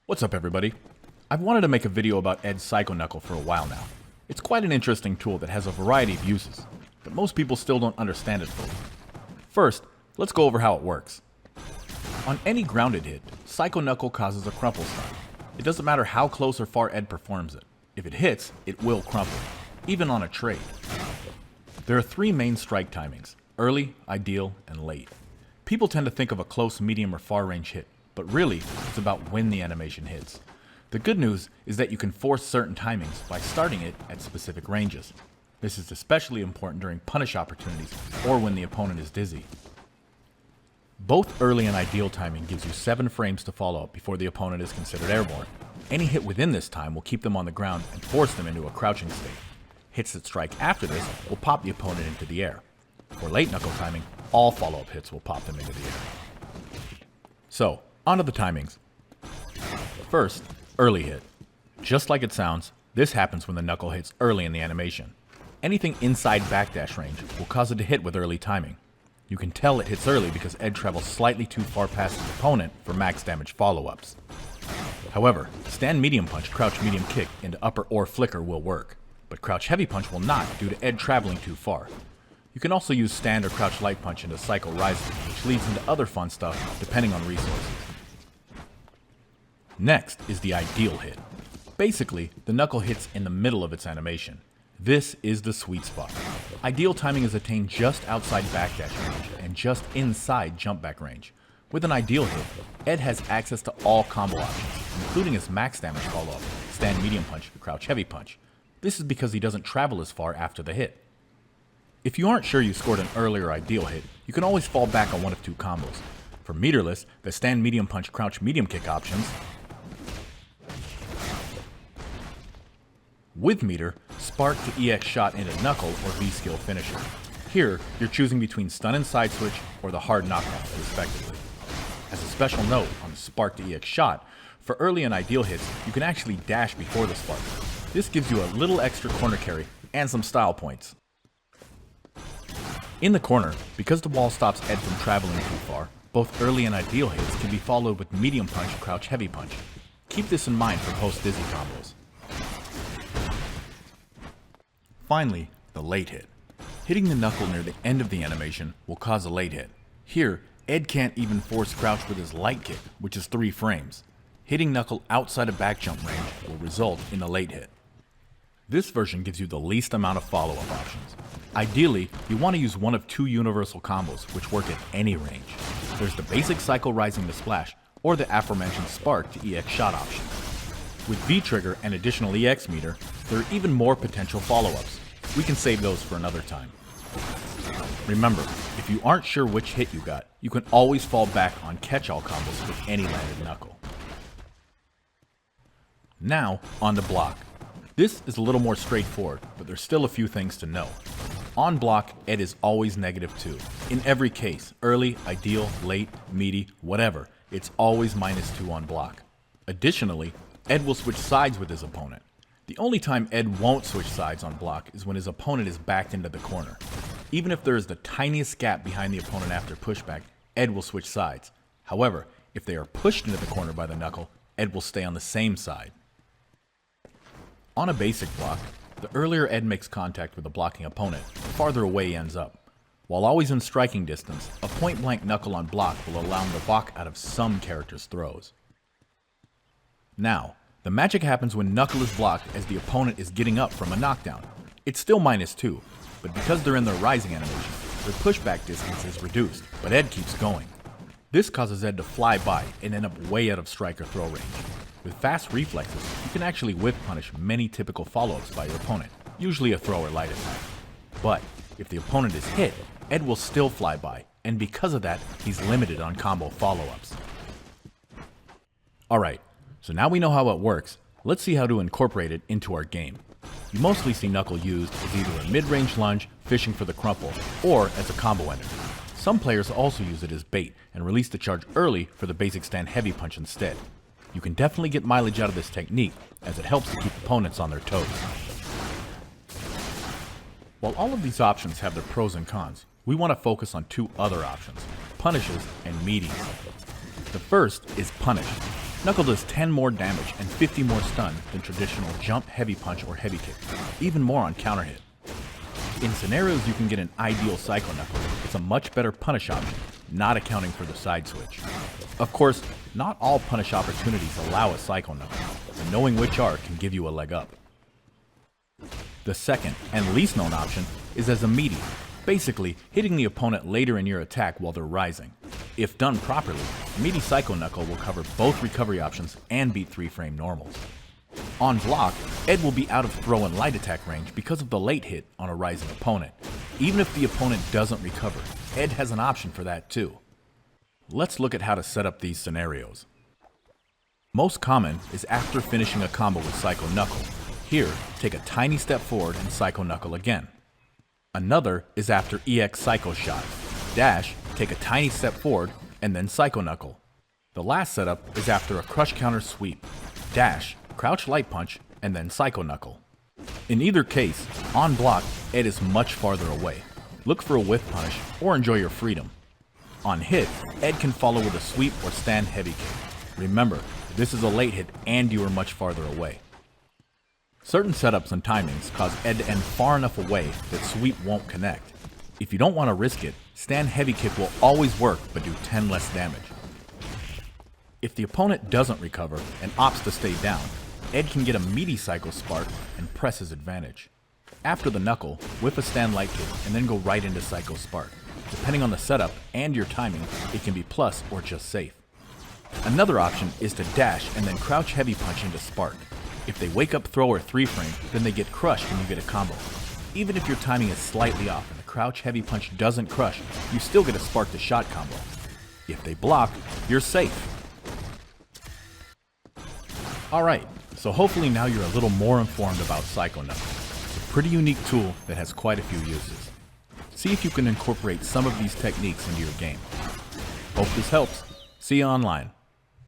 What's up, everybody? I've wanted to make a video about Ed's Psycho Knuckle for a while now. It's quite an interesting tool that has a variety of uses, but most people still don't understand it fully. First, let's go over how it works. On any grounded hit, Psycho Knuckle causes a crumple stun. It doesn't matter how close or far Ed performs it. If it hits, it will crumple, even on a trade. There are three main strike timings: early, ideal, and late. People tend to think of a close, medium, or far range hit, but really, it's about when the animation hits. The good news is that you can force certain timings by starting it at specific ranges. This is especially important during punish opportunities or when the opponent is dizzy. Both early and ideal timing gives you 7 frames to follow up before the opponent is considered airborne. Any hit within this time will keep them on the ground and force them into a crouching state. Hits that strike after this will pop the opponent into the air. For late knuckle timing, all follow-up hits will pop them into the air. So, onto the timings. First, early hit. Just like it sounds, this happens when the knuckle hits early in the animation. Anything inside backdash range will cause it to hit with early timing. You can tell it hits early because Ed travels slightly too far past his opponent for max damage follow-ups. However, stand medium punch, crouch medium kick into upper or flicker will work, but crouch heavy punch will not due to Ed traveling too far. You can also use stand or crouch light punch into cycle rising, which leads into other fun stuff depending on resources. Next is the ideal hit. Basically, the knuckle hits in the middle of its animation. This is the sweet spot. Ideal timing is attained just outside backdash range and just inside jump back range. With an ideal hit, Ed has access to all combo options, including his max damage follow-up, stand medium punch, crouch heavy punch. This is because he doesn't travel as far after the hit. If you aren't sure you scored an earlier ideal hit, you can always fall back on one of 2 combos. For meterless, the stand medium punch, crouch medium kick options. With meter, spark to EX shot into knuckle or V-skill finisher. Here, you're choosing between stun and side switch or the hard knockdown, respectively. As a special note on the spark to EX shot, for early and ideal hits, you can actually dash before the spark. This gives you a little extra corner carry and some style points. In the corner, because the wall stops Ed from traveling too far, both early and ideal hits can be followed with medium punch, crouch heavy punch. Keep this in mind for post-dizzy combos. Finally, the late hit. Hitting the knuckle near the end of the animation will cause a late hit. Here, Ed can't even force crouch with his light kick, which is 3 frames. Hitting knuckle outside of back jump range will result in a late hit. This version gives you the least amount of follow-up options. Ideally, you want to use one of 2 universal combos, which work at any range. There's the basic cycle rising to splash, or the aforementioned spark to EX shot option. With V-trigger and additional EX meter, there are even more potential follow-ups. We can save those for another time. Remember, if you aren't sure which hit you got, you can always fall back on catch-all combos with any landed knuckle. Now, on to block. This is a little more straightforward, but there's still a few things to know. On block, Ed is always -2. In every case, early, ideal, late, meaty, whatever, it's always -2 on block. Additionally, Ed will switch sides with his opponent. The only time Ed won't switch sides on block is when his opponent is backed into the corner. Even if there is the tiniest gap behind the opponent after pushback, Ed will switch sides. However, if they are pushed into the corner by the knuckle, Ed will stay on the same side. On a basic block, the earlier Ed makes contact with a blocking opponent, the farther away he ends up. While always in striking distance, a point-blank knuckle on block will allow him to block out of some characters' throws. Now, the magic happens when knuckle is blocked as the opponent is getting up from a knockdown. It's still -2, but because they're in their rising animation, their pushback distance is reduced, but Ed keeps going. This causes Ed to fly by and end up way out of strike or throw range. With fast reflexes, you can actually whiff punish many typical follow-ups by your opponent, usually a throw or light attack. But if the opponent is hit, Ed will still fly by, and because of that, he's limited on combo follow-ups. Alright, so now we know how it works, let's see how to incorporate it into our game. You mostly see knuckle used as either a mid-range lunge, fishing for the crumple, or as a combo ender. Some players also use it as bait and release the charge early for the basic stand heavy punch instead. You can definitely get mileage out of this technique, as it helps to keep opponents on their toes. While all of these options have their pros and cons, we want to focus on 2 other options, punishes and meaties. The first is punish. Knuckle does 10 more damage and 50 more stun than traditional jump, heavy punch, or heavy kick, even more on counter hit. In scenarios you can get an ideal Psycho Knuckle, it's a much better punish option, not accounting for the side switch. Of course, not all punish opportunities allow a Psycho Knuckle, and knowing which are can give you a leg up. The second, and least known option, is as a meaty, basically hitting the opponent later in your attack while they're rising. If done properly, meaty Psycho Knuckle will cover both recovery options and beat 3-frame normals. On block, Ed will be out of throw and light attack range because of the late hit on a rising opponent. Even if the opponent doesn't recover, Ed has an option for that too. Let's look at how to set up these scenarios. Most common is after finishing a combo with Psycho Knuckle. Here, take a tiny step forward and Psycho Knuckle again. Another is after EX Psycho Shot. Dash, take a tiny step forward, and then Psycho Knuckle. The last setup is after a crush counter sweep. Dash, crouch light punch, and then Psycho Knuckle. In either case, on block, Ed is much farther away. Look for a whiff punish, or enjoy your freedom. On hit, Ed can follow with a sweep or stand heavy kick. Remember, this is a late hit and you are much farther away. Certain setups and timings cause Ed to end far enough away that sweep won't connect. If you don't want to risk it, stand heavy kick will always work but do 10 less damage. If the opponent doesn't recover and opts to stay down, Ed can get a meaty Psycho Spark and press his advantage. After the Knuckle, whip a stand light kick and then go right into Psycho Spark. Depending on the setup and your timing, it can be plus or just safe. Another option is to dash and then crouch heavy punch into Spark. If they wake up throw or 3-frame, then they get crushed and you get a combo. Even if your timing is slightly off and the crouch heavy punch doesn't crush, you still get a Spark to shot combo. If they block, you're safe. Alright, so hopefully now you're a little more informed about Psycho Knuckle. It's a pretty unique tool that has quite a few uses. See if you can incorporate some of these techniques into your game. Hope this helps. See you online.